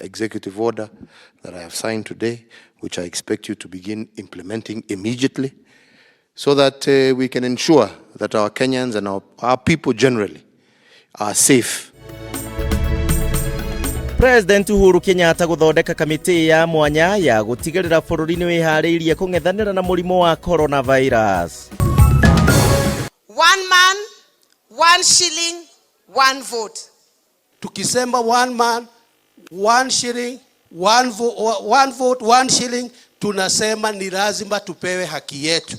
executive order that I have signed today, which I expect you to begin implementing immediately, so that we can ensure that our Kenyans and our people generally are safe. President Uhuru Kenyatta guthondeka kamiti ya mwanya ya gutigirira bururi ni wihariirie kung'ethanira na murimo wa coronavirus. One man, one shilling, one vote. Tukisema one man, one shilling, one vote, one shilling, tunasema ni lazima tupewe haki yetu.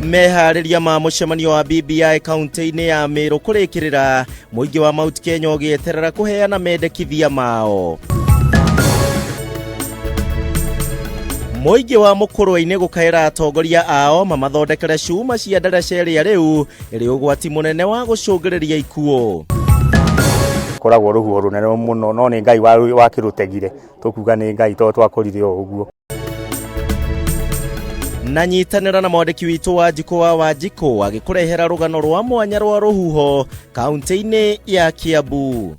Mehariria ma mucemanio wa BBI kaunti-ini ya Meru kurikirira muingi wa Mount Kenya ugieterera kuheana mendekithia mao. Muingi wa Mukurwe-ini gukaira atongoria ao mamathondekere cuma cia ndaraca ria riu iri ugwati munene wa gucungiriria ikuo. Koragwo ruhuo runene muno no ni Ngai wakirutegire tukuga ni Ngai to twakorire uguo. Na nyitanira na mwandiki witu wa Wanjiko wa Wanjiko agikurehera rugano rwa mwanya rwa ruhuho kaunti-ini ya Kiambu.